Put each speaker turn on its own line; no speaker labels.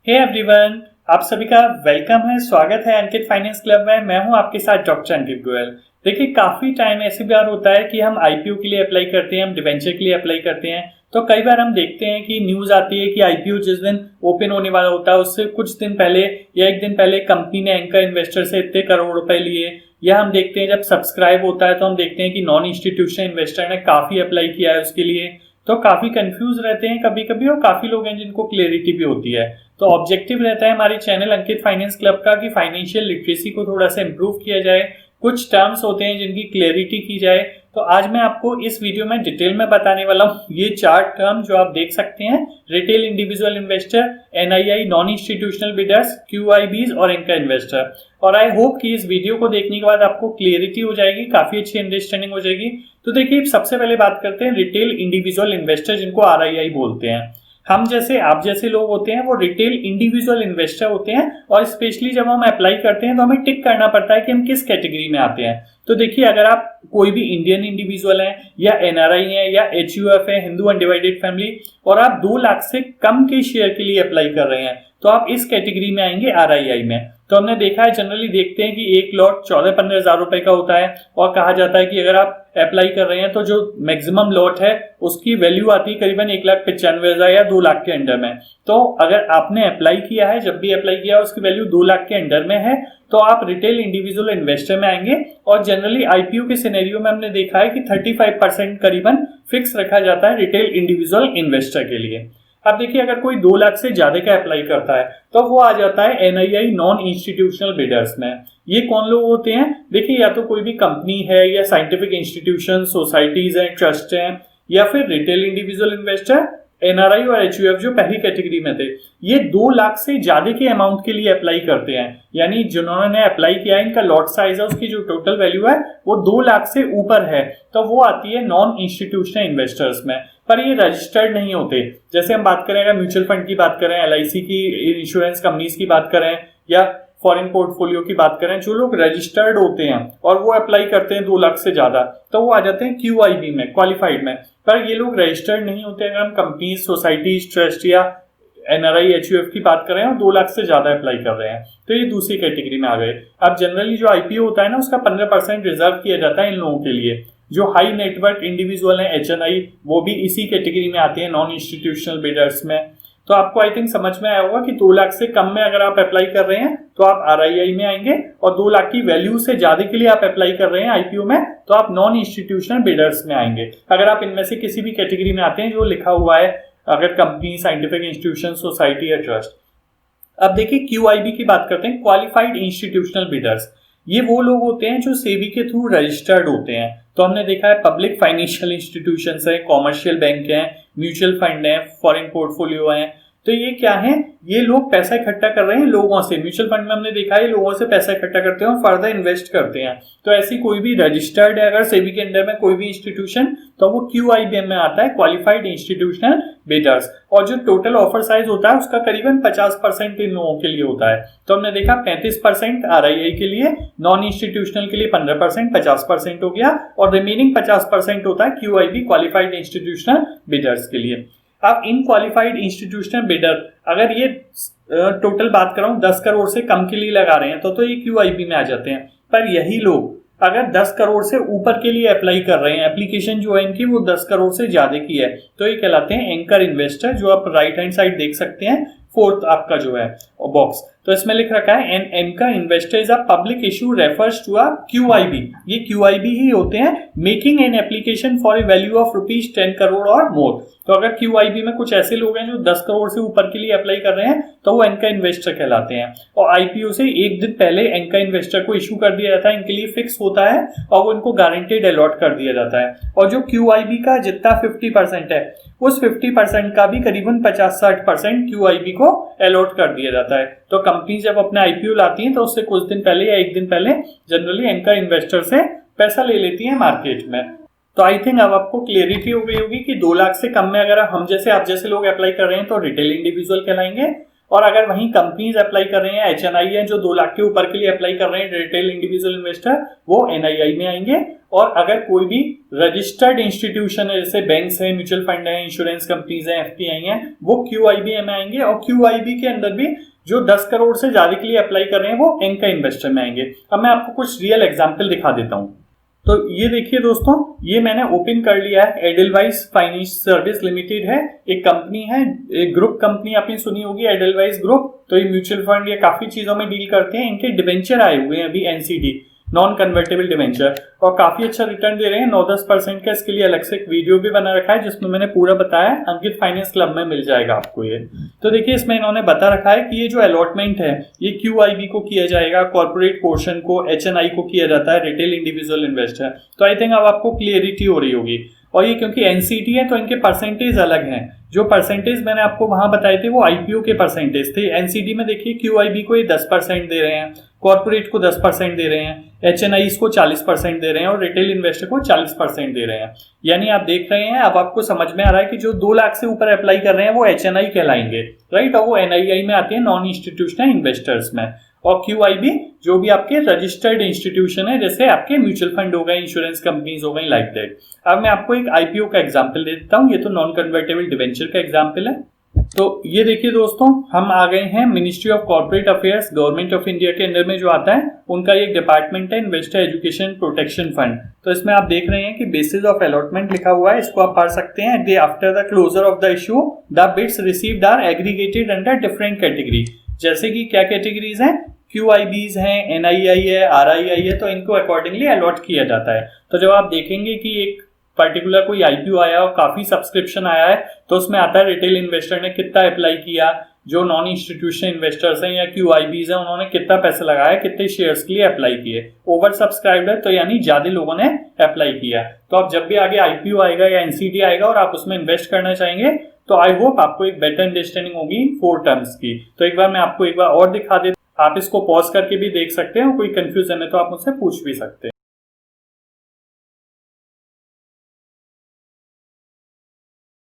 Hey everyone, आप सभी का वेलकम है। स्वागत है अंकित फाइनेंस क्लब में। मैं हूं आपके साथ डॉक्टर अंकित गोयल। देखिए, काफी टाइम ऐसे बार होता है कि हम आईपीओ के लिए अप्लाई करते हैं, हम डिवेंचर के लिए अप्लाई करते हैं। तो कई बार हम देखते हैं कि न्यूज आती है कि आईपीओ जिस दिन ओपन होने वाला होता है उससे कुछ दिन पहले या एक दिन पहले कंपनी ने एंकर इन्वेस्टर से इतने करोड़ रुपए लिए। या हम देखते हैं जब सब्सक्राइब होता है तो हम देखते हैं कि नॉन इंस्टीट्यूशनल इन्वेस्टर ने काफी अप्लाई किया है उसके लिए। तो काफी कंफ्यूज रहते हैं कभी कभी, और काफी लोग हैं जिनको क्लियरिटी भी होती है। तो ऑब्जेक्टिव रहता है हमारे चैनल अंकित फाइनेंस क्लब का कि फाइनेंशियल लिटरेसी को थोड़ा सा इंप्रूव किया जाए, कुछ टर्म्स होते हैं जिनकी क्लियरिटी की जाए। तो आज मैं आपको इस वीडियो में डिटेल में बताने वाला हूँ ये 4 टर्म जो आप देख सकते हैं: retail individual investor, NII, non institutional bidders, QIBs और एंकर इन्वेस्टर। और आई होप कि इस वीडियो को देखने के बाद आपको क्लियरिटी हो जाएगी, काफी अच्छी अंडरस्टैंडिंग हो जाएगी। तो देखिए, सबसे पहले बात करते हैं रिटेल इंडिविजुअल इन्वेस्टर, जिनको आरआईआई बोलते हैं। हम जैसे आप जैसे लोग होते हैं वो रिटेल इंडिविजुअल इन्वेस्टर होते हैं, और स्पेशली जब हम अप्लाई करते हैं तो हमें टिक करना पड़ता है कि हम किस कैटेगरी में आते हैं। तो देखिए, अगर आप कोई भी इंडियन इंडिविजुअल हैं या एनआरआई हैं या एचयूएफ है, हिंदू अनडिवाइडेड फैमिली, और आप 2 लाख से कम के शेयर के लिए अप्लाई कर रहे हैं तो आप इस कैटेगरी में आएंगे आरआईआई में। तो हमने देखा है, जनरली देखते हैं कि एक लॉट 14-15 हजार रुपए का होता है, और कहा जाता है कि अगर आप अप्लाई कर रहे हैं तो जो मैक्सिमम लॉट है उसकी वैल्यू आती है करीबन 1,95,000 या 2 लाख के अंडर में। तो अगर आपने अप्लाई किया है, जब भी अप्लाई किया उसकी वैल्यू 2 लाख के अंडर में है, तो आप रिटेल इंडिविजुअल इन्वेस्टर में आएंगे। और जनरली आईपीओ के सिनेरियो में हमने देखा है कि 35% करीबन फिक्स रखा जाता है रिटेल इंडिविजुअल इन्वेस्टर के लिए। अब देखिए, अगर कोई 2 लाख से ज्यादा का अप्लाई करता है तो वो आ जाता है एनआईआई, नॉन इंस्टीट्यूशनल बिडर्स में। ये कौन लोग होते हैं? देखिए, या तो कोई भी कंपनी है या साइंटिफिक इंस्टीट्यूशन, सोसाइटीज हैं, ट्रस्ट हैं, या फिर रिटेल इंडिविजुअल इन्वेस्टर, एनआरआई और एचयूएफ जो पहली कैटेगरी में थे, ये 2 लाख से ज्यादा के अमाउंट के लिए अप्लाई करते हैं। यानी जिन्होंने अप्लाई किया है, इनका लॉट साइज है, उसकी जो टोटल वैल्यू है वो 2 लाख से ऊपर है, तो वो आती है नॉन इंस्टीट्यूशनल इन्वेस्टर्स में। पर ये रजिस्टर्ड नहीं होते। जैसे हम बात करें, अगर म्यूचुअल फंड की बात करें, एलआईसी की, इंश्योरेंस कंपनीज की बात करें, या फॉरेन पोर्टफोलियो की बात करें, जो लोग रजिस्टर्ड होते हैं और वो अप्लाई करते हैं 2 लाख से ज्यादा, तो वो आ जाते हैं क्यूआईबी में, क्वालिफाइड में। पर ये लोग रजिस्टर्ड नहीं होते। अगर हम कंपनीज, सोसाइटीज, ट्रस्ट या एनआरआई, एचयूएफ की बात करें और 2 लाख से ज्यादा अप्लाई कर रहे हैं, तो ये दूसरी कैटेगरी में आ गए। अब जनरली जो आईपीओ होता है ना, उसका 15% रिजर्व किया जाता है इन लोगों के लिए। जो हाई नेटवर्क इंडिविजुअल है, एचएनआई, वो भी इसी कैटेगरी में आते हैं, नॉन इंस्टीट्यूशनल बिडर्स में। तो आपको आई थिंक समझ में आया होगा कि 2 लाख से कम में अगर आप अप्लाई कर रहे हैं तो आप आरआईआई में आएंगे, और 2 लाख की वैल्यू से ज्यादा के लिए आप अप्लाई कर रहे हैं आईपीओ में तो आप नॉन इंस्टीट्यूशनल बिडर्स में आएंगे। अगर आप इनमें से किसी भी कैटेगरी में आते हैं जो लिखा हुआ है, अगर कंपनी, साइंटिफिक इंस्टीट्यूशन, सोसाइटी या ट्रस्ट। अब देखिए, क्यूआईबी की बात करते हैं, क्वालिफाइड इंस्टीट्यूशनल बिडर्स। ये वो लोग होते हैं जो सेबी के थ्रू रजिस्टर्ड होते हैं। तो हमने देखा है पब्लिक फाइनेंशियल इंस्टीट्यूशंस है, कॉमर्शियल बैंक हैं, म्यूचुअल फंड है, फॉरेन पोर्टफोलियो है। तो ये क्या है? ये लोग पैसा इकट्ठा कर रहे हैं लोगों से। म्यूचुअल फंड में हमने देखा है लोगों से पैसा इकट्ठा करते हैं और फर्दर इन्वेस्ट करते हैं। तो ऐसी कोई भी रजिस्टर्ड है अगर सेबी के अंडर में कोई भी इंस्टीट्यूशन, तो वो क्यूआईबीएम में आता है, क्वालिफाइड इंस्टीट्यूशनल बिडर्स। और जो टोटल ऑफर साइज होता है उसका करीबन 50% इन लोगों के लिए होता है। तो हमने देखा 35% आरआईआई के लिए, नॉन इंस्टीट्यूशनल के लिए 15%, 50% हो गया, और रिमेनिंग 50% होता है क्यूआईबी, क्वालिफाइड इंस्टीट्यूशनल बिडर्स के लिए। अब इन क्वालिफाइड इंस्टीट्यूशनल बिडर, अगर ये टोटल बात कर रहा हूं 10 करोड़ से कम के लिए लगा रहे हैं तो ये क्यूआईबी में आ जाते हैं। पर यही लोग अगर 10 करोड़ से ऊपर के लिए अप्लाई कर रहे हैं, एप्लीकेशन जो है इनकी वो 10 करोड़ से ज्यादा की है, तो ये कहलाते हैं एंकर इन्वेस्टर, जो आप राइट हैंड साइड देख सकते हैं, 4th आपका जो है बॉक्स। तो इसमें लिख रखा है an anchor investor is a public issue refers to a QIB. ये क्यूआईबी ही होते हैं, making an application for a value of ₹10 crore और मोर। तो अगर क्यूआईबी में कुछ ऐसे लोग हैं जो 10 करोड़ से ऊपर के लिए अप्लाई कर रहे हैं तो वो एंकर इन्वेस्टर कहलाते हैं। और आईपीओ से एक दिन पहले एंकर इन्वेस्टर को इशू कर दिया जाता है, इनके लिए फिक्स होता है और वो इनको गारंटेड अलॉट कर दिया जाता है। और जो क्यूआईबी का जितना 50% है, उस 50% का भी करीबन 50-60% क्यूआईबी को अलॉट कर दिया जाता है। तो कंपनी जब अपना आईपीओ लाती है तो उससे कुछ दिन पहले या एक दिन पहले जनरली एंकर इन्वेस्टर से पैसा ले लेती है मार्केट में। तो आई थिंक अब आपको क्लियरिटी हो गई होगी कि 2 लाख से कम में अगर हम जैसे आप जैसे लोग अप्लाई कर रहे हैं तो रिटेल इंडिविजुअल कहलाएंगे, और अगर वहीं कंपनीज अप्लाई कर रहे हैं, HNI है जो 2 लाख के ऊपर के लिए अप्लाई कर रहे हैं, रिटेल इंडिविजुअल इन्वेस्टर, वो NII में आएंगे। और अगर कोई भी रजिस्टर्ड इंस्टीट्यूशन है जैसे बैंक्स है, म्यूचुअल फंड है, इंश्योरेंस कंपनीज है, FPI है, वो QIB में आएंगे। और QIB के अंदर भी जो 10 करोड़ से ज्यादा के लिए अप्लाई कर रहे हैं वो एंकर इन्वेस्टर में आएंगे। अब मैं आपको कुछ रियल एग्जाम्पल दिखा देता हूँ। तो ये देखिए दोस्तों, ये मैंने ओपन कर लिया है। एडलवाइस फाइनेंस सर्विस लिमिटेड है, एक कंपनी है, एक ग्रुप कंपनी आपने सुनी होगी एडलवाइस ग्रुप। तो ये म्यूचुअल फंड या काफी चीजों में डील करते हैं। इनके डिवेंचर आए हुए हैं अभी NCD, नॉन कन्वर्टेबल डिवेंचर, और काफी अच्छा रिटर्न दे रहे हैं 9-10% का। इसके लिए अलग से एक वीडियो भी बना रखा है जिसमें मैंने पूरा बताया, अंकित फाइनेंस क्लब में मिल जाएगा आपको ये। तो देखिए इसमें इन्होंने बता रखा है कि ये जो अलॉटमेंट है ये QIB को किया जाएगा, कॉर्पोरेट पोर्शन को HNI को किया जाता है, रिटेल इंडिविजुअल इन्वेस्टर। तो आई थिंक अब आपको क्लियरिटी हो रही होगी। और ये क्योंकि NCD है तो इनके परसेंटेज अलग हैं। जो परसेंटेज मैंने आपको वहां बताए थे वो IPO के परसेंटेज थे। NCD में देखिए QIB को ये 10% दे रहे हैं, कॉर्पोरेट को 10% दे रहे हैं, HNI को 40% दे रहे हैं और रिटेल इन्वेस्टर को 40% दे रहे हैं। यानी आप देख रहे हैं, अब आपको समझ में आ रहा है कि जो 2 लाख से ऊपर अप्लाई कर रहे हैं वो HNI कहलाएंगे, राइट, और वो NII में आते हैं, नॉन इंस्टीट्यूशनल इन्वेस्टर्स में। और QIB जो भी आपके रजिस्टर्ड इंस्टीट्यूशन है, जैसे आपके म्यूचुअल फंड हो गए, इंश्योरेंस कंपनीज हो गई, लाइक दैट। अब मैं आपको एक IPO का एग्जांपल दे देता हूँ। ये तो नॉन कन्वर्टेबल डिवेंचर का एग्जांपल है। तो ये देखिए दोस्तों, हम आ गए हैं ministry of corporate affairs, government of India के अंदर में जो आता है उनका एक डिपार्टमेंट है, इन्वेस्टर एजुकेशन प्रोटेक्शन फंड। तो इसमें आप देख रहे हैं कि बेसिस ऑफ अलॉटमेंट लिखा हुआ है, इसको आप पढ़ सकते हैं। Day after the closure of the issue the bids received are aggregated under different category. जैसे कि क्या कैटेगरीज हैं, QIBs हैं, NII है, RII है, तो इनको अकॉर्डिंगली अलॉट किया जाता है। तो जब आप देखेंगे कि एक पर्टिकुलर कोई IPO आया और काफी सब्सक्रिप्शन आया है तो उसमें आता है रिटेल इन्वेस्टर ने कितना अप्लाई किया, जो नॉन इंस्टीट्यूशनल इन्वेस्टर्स हैं या QIBs हैं उन्होंने कितना पैसा लगाया, कितने शेयर्स के लिए अप्लाई किए। ओवर सब्सक्राइब्ड है तो यानी ज्यादा लोगों ने अप्लाई किया। तो आप जब भी आगे IPO आएगा या NCD आएगा और आप उसमें इन्वेस्ट करना चाहेंगे तो आई होप आपको एक बेटर अंडरस्टैंडिंग होगी 4 टर्म्स की। तो एक बार मैं आपको एक बार और दिखा देता हूं, आप इसको पॉज करके भी देख सकते हैं, कोई कंफ्यूजन है तो आप मुझसे पूछ भी सकते हैं।